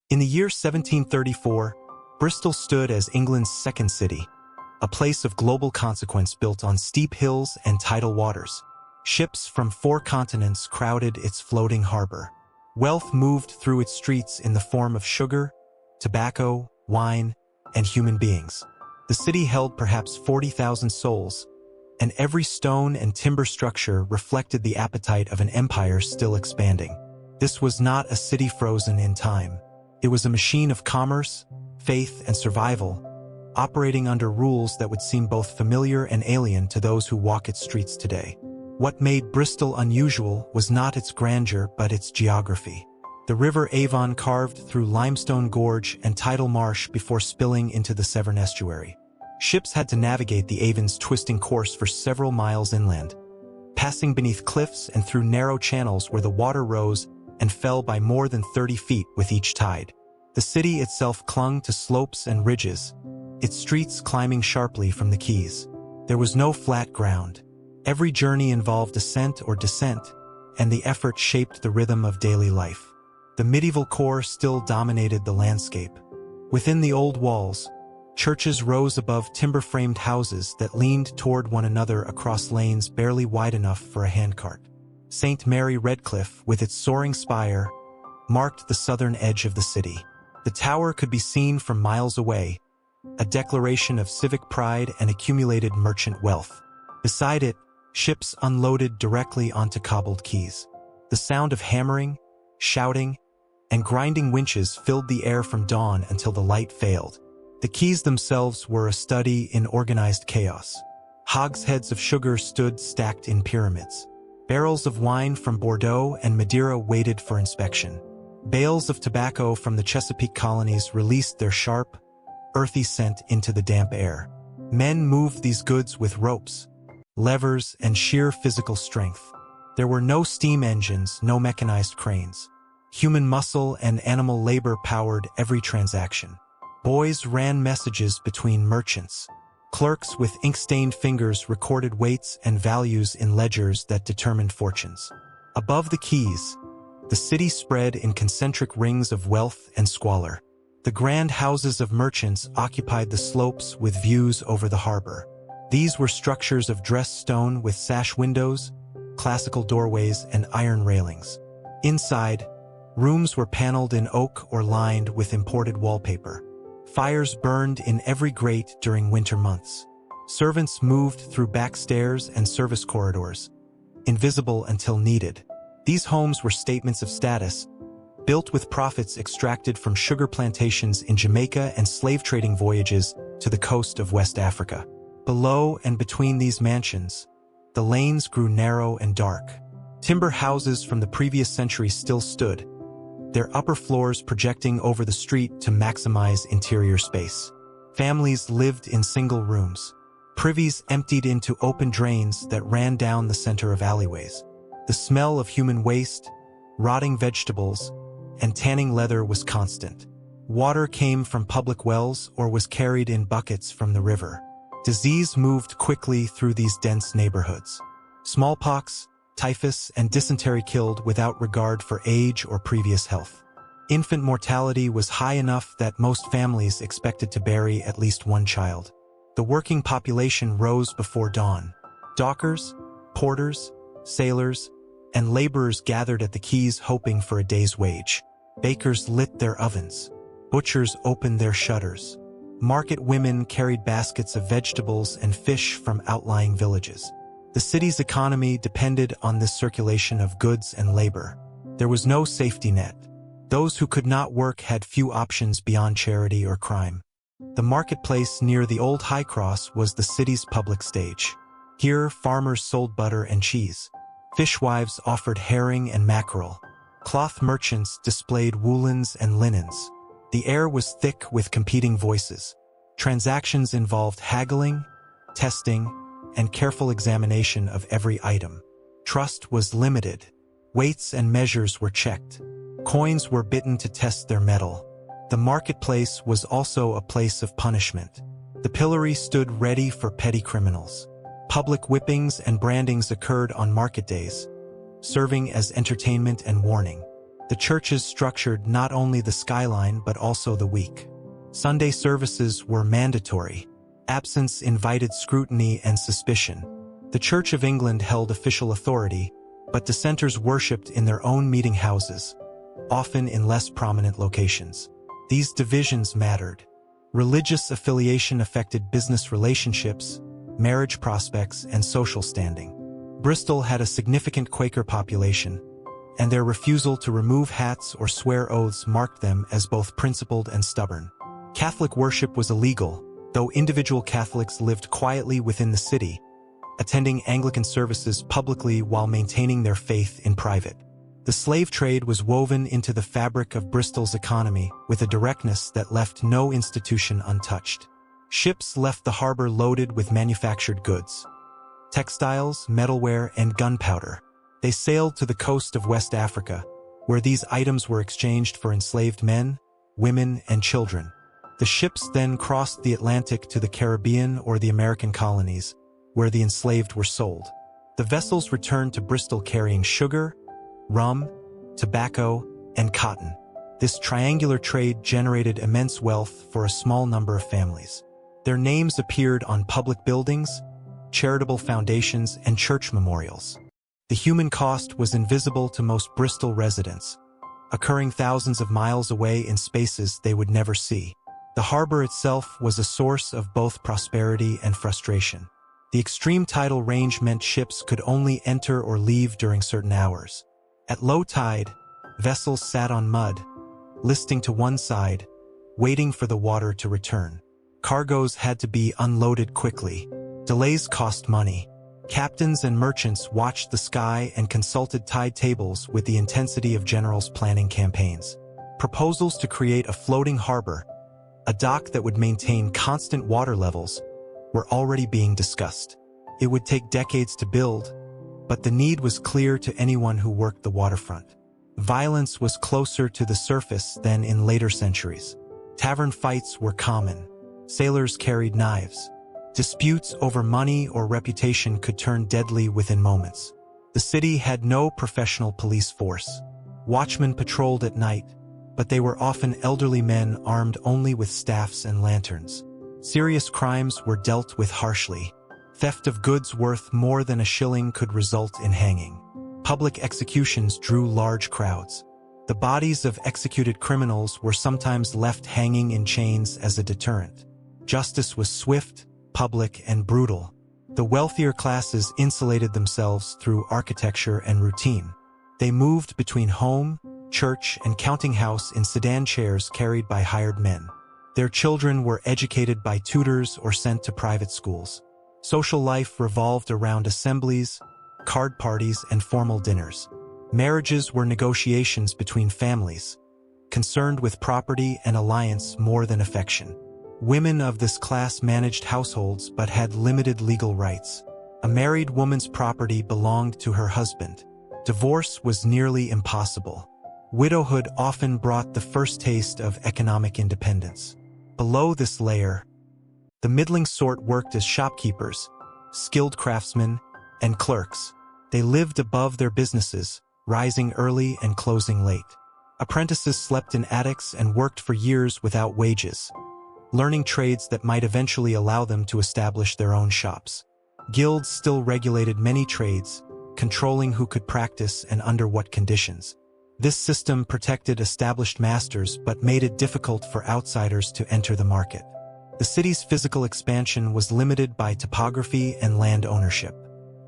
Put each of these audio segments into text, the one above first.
In the year 1734, Bristol stood as England's second city, a place of global consequence built on steep hills and tidal waters. Ships from 4 continents crowded its floating harbor. Wealth moved through its streets in the form of sugar, tobacco, wine, and human beings. The city held perhaps 40,000 souls, and every stone and timber structure reflected the appetite of an empire still expanding. This was not a city frozen in time. It was a machine of commerce, faith, and survival, operating under rules that would seem both familiar and alien to those who walk its streets today. What made Bristol unusual was not its grandeur but its geography. The River Avon carved through limestone gorge and tidal marsh before spilling into the Severn estuary. Ships had to navigate the Avon's twisting course for several miles inland, passing beneath cliffs and through narrow channels where the water rose and fell by more than 30 feet with each tide. The city itself clung to slopes and ridges, its streets climbing sharply from the quays. There was no flat ground. Every journey involved ascent or descent, and the effort shaped the rhythm of daily life. The medieval core still dominated the landscape. Within the old walls, churches rose above timber-framed houses that leaned toward one another across lanes barely wide enough for a handcart. St. Mary Redcliffe, with its soaring spire, marked the southern edge of the city. The tower could be seen from miles away, a declaration of civic pride and accumulated merchant wealth. Beside it, ships unloaded directly onto cobbled quays. The sound of hammering, shouting, and grinding winches filled the air from dawn until the light failed. The quays themselves were a study in organized chaos. Hogsheads of sugar stood stacked in pyramids. Barrels of wine from Bordeaux and Madeira waited for inspection. Bales of tobacco from the Chesapeake colonies released their sharp, earthy scent into the damp air. Men moved these goods with ropes, levers, and sheer physical strength. There were no steam engines, no mechanized cranes. Human muscle and animal labor powered every transaction. Boys ran messages between merchants. Clerks with ink-stained fingers recorded weights and values in ledgers that determined fortunes. Above the quays, the city spread in concentric rings of wealth and squalor. The grand houses of merchants occupied the slopes with views over the harbor. These were structures of dressed stone with sash windows, classical doorways, and iron railings. Inside, rooms were paneled in oak or lined with imported wallpaper. Fires burned in every grate during winter months. Servants moved through back stairs and service corridors, invisible until needed. These homes were statements of status, built with profits extracted from sugar plantations in Jamaica and slave trading voyages to the coast of West Africa. Below and between these mansions, the lanes grew narrow and dark. Timber houses from the previous century still stood, their upper floors projecting over the street to maximize interior space. Families lived in single rooms. Privies emptied into open drains that ran down the center of alleyways. The smell of human waste, rotting vegetables, and tanning leather was constant. Water came from public wells or was carried in buckets from the river. Disease moved quickly through these dense neighborhoods. Smallpox, typhus, and dysentery killed without regard for age or previous health. Infant mortality was high enough that most families expected to bury at least one child. The working population rose before dawn. Dockers, porters, sailors, and laborers gathered at the quays hoping for a day's wage. Bakers lit their ovens. Butchers opened their shutters. Market women carried baskets of vegetables and fish from outlying villages. The city's economy depended on this circulation of goods and labor. There was no safety net. Those who could not work had few options beyond charity or crime. The marketplace near the old High Cross was the city's public stage. Here, farmers sold butter and cheese. Fishwives offered herring and mackerel. Cloth merchants displayed woolens and linens. The air was thick with competing voices. Transactions involved haggling, testing, and careful examination of every item. Trust was limited. Weights and measures were checked. Coins were bitten to test their metal. The marketplace was also a place of punishment. The pillory stood ready for petty criminals. Public whippings and brandings occurred on market days, serving as entertainment and warning. The churches structured not only the skyline but also the week. Sunday services were mandatory. Absence invited scrutiny and suspicion. The Church of England held official authority, but dissenters worshipped in their own meeting houses, often in less prominent locations. These divisions mattered. Religious affiliation affected business relationships, marriage prospects, and social standing. Bristol had a significant Quaker population, and their refusal to remove hats or swear oaths marked them as both principled and stubborn. Catholic worship was illegal, though individual Catholics lived quietly within the city, attending Anglican services publicly while maintaining their faith in private. The slave trade was woven into the fabric of Bristol's economy with a directness that left no institution untouched. Ships left the harbor loaded with manufactured goods, textiles, metalware, and gunpowder. They sailed to the coast of West Africa, where these items were exchanged for enslaved men, women, and children. The ships then crossed the Atlantic to the Caribbean or the American colonies, where the enslaved were sold. The vessels returned to Bristol carrying sugar, rum, tobacco, and cotton. This triangular trade generated immense wealth for a small number of families. Their names appeared on public buildings, charitable foundations, and church memorials. The human cost was invisible to most Bristol residents, occurring thousands of miles away in spaces they would never see. The harbor itself was a source of both prosperity and frustration. The extreme tidal range meant ships could only enter or leave during certain hours. At low tide, vessels sat on mud, listing to one side, waiting for the water to return. Cargoes had to be unloaded quickly. Delays cost money. Captains and merchants watched the sky and consulted tide tables with the intensity of generals planning campaigns. Proposals to create a floating harbor, a dock that would maintain constant water levels, were already being discussed. It would take decades to build, but the need was clear to anyone who worked the waterfront. Violence was closer to the surface than in later centuries. Tavern fights were common. Sailors carried knives. Disputes over money or reputation could turn deadly within moments. The city had no professional police force. Watchmen patrolled at night, but they were often elderly men armed only with staffs and lanterns. Serious crimes were dealt with harshly. Theft of goods worth more than a shilling could result in hanging. Public executions drew large crowds. The bodies of executed criminals were sometimes left hanging in chains as a deterrent. Justice was swift, public, and brutal. The wealthier classes insulated themselves through architecture and routine. They moved between home, church, and counting house in sedan chairs carried by hired men. Their children were educated by tutors or sent to private schools. Social life revolved around assemblies, card parties, and formal dinners. Marriages were negotiations between families, concerned with property and alliance more than affection. Women of this class managed households but had limited legal rights. A married woman's property belonged to her husband. Divorce was nearly impossible. Widowhood often brought the first taste of economic independence. Below this layer, the middling sort worked as shopkeepers, skilled craftsmen, and clerks. They lived above their businesses, rising early and closing late. Apprentices slept in attics and worked for years without wages, learning trades that might eventually allow them to establish their own shops. Guilds still regulated many trades, controlling who could practice and under what conditions. This system protected established masters but made it difficult for outsiders to enter the market. The city's physical expansion was limited by topography and land ownership.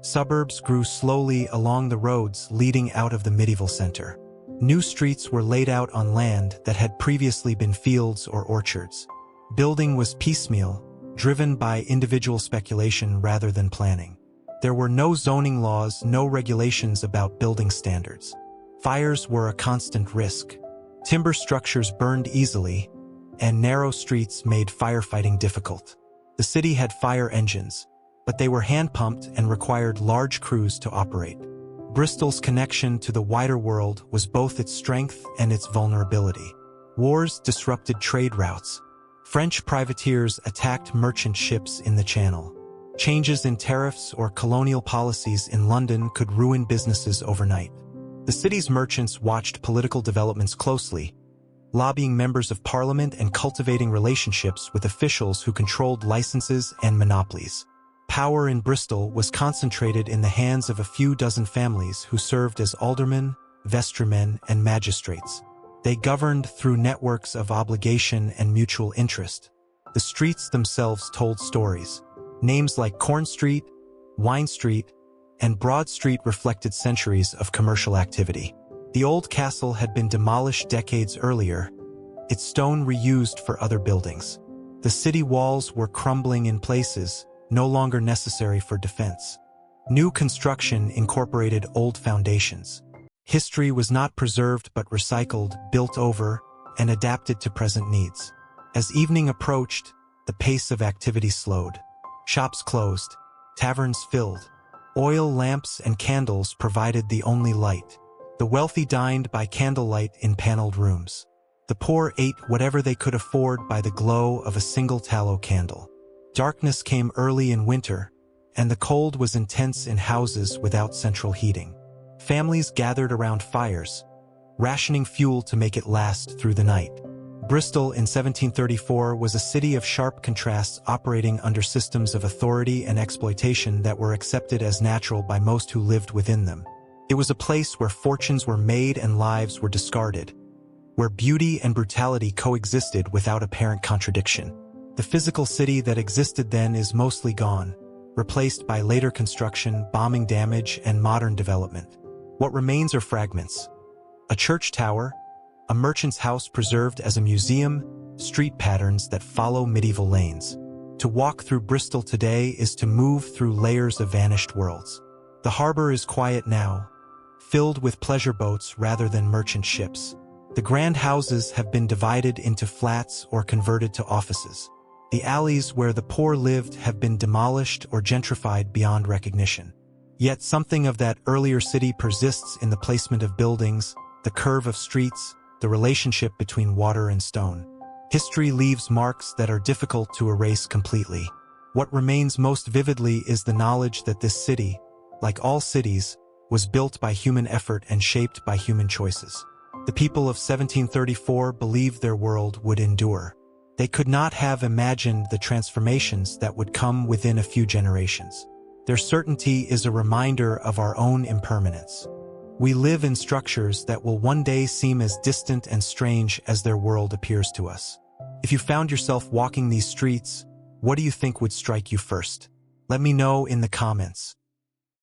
Suburbs grew slowly along the roads leading out of the medieval center. New streets were laid out on land that had previously been fields or orchards. Building was piecemeal, driven by individual speculation rather than planning. There were no zoning laws, no regulations about building standards. Fires were a constant risk. Timber structures burned easily, and narrow streets made firefighting difficult. The city had fire engines, but they were hand-pumped and required large crews to operate. Bristol's connection to the wider world was both its strength and its vulnerability. Wars disrupted trade routes. French privateers attacked merchant ships in the Channel. Changes in tariffs or colonial policies in London could ruin businesses overnight. The city's merchants watched political developments closely, lobbying members of parliament and cultivating relationships with officials who controlled licenses and monopolies. Power in Bristol was concentrated in the hands of a few dozen families who served as aldermen, vestrymen, and magistrates. They governed through networks of obligation and mutual interest. The streets themselves told stories. Names like Corn Street, Wine Street, and Broad Street reflected centuries of commercial activity. The old castle had been demolished decades earlier, its stone reused for other buildings. The city walls were crumbling in places, no longer necessary for defense. New construction incorporated old foundations. History was not preserved but recycled, built over, and adapted to present needs. As evening approached, the pace of activity slowed. Shops closed, taverns filled. Oil lamps and candles provided the only light. The wealthy dined by candlelight in paneled rooms. The poor ate whatever they could afford by the glow of a single tallow candle. Darkness came early in winter, and the cold was intense in houses without central heating. Families gathered around fires, rationing fuel to make it last through the night. Bristol in 1734 was a city of sharp contrasts operating under systems of authority and exploitation that were accepted as natural by most who lived within them. It was a place where fortunes were made and lives were discarded, where beauty and brutality coexisted without apparent contradiction. The physical city that existed then is mostly gone, replaced by later construction, bombing damage, and modern development. What remains are fragments. A church tower, a merchant's house preserved as a museum, street patterns that follow medieval lanes. To walk through Bristol today is to move through layers of vanished worlds. The harbor is quiet now, filled with pleasure boats rather than merchant ships. The grand houses have been divided into flats or converted to offices. The alleys where the poor lived have been demolished or gentrified beyond recognition. Yet something of that earlier city persists in the placement of buildings, the curve of streets, the relationship between water and stone. History leaves marks that are difficult to erase completely. What remains most vividly is the knowledge that this city, like all cities, was built by human effort and shaped by human choices. The people of 1734 believed their world would endure. They could not have imagined the transformations that would come within a few generations. Their certainty is a reminder of our own impermanence. We live in structures that will one day seem as distant and strange as their world appears to us. If you found yourself walking these streets, what do you think would strike you first? Let me know in the comments.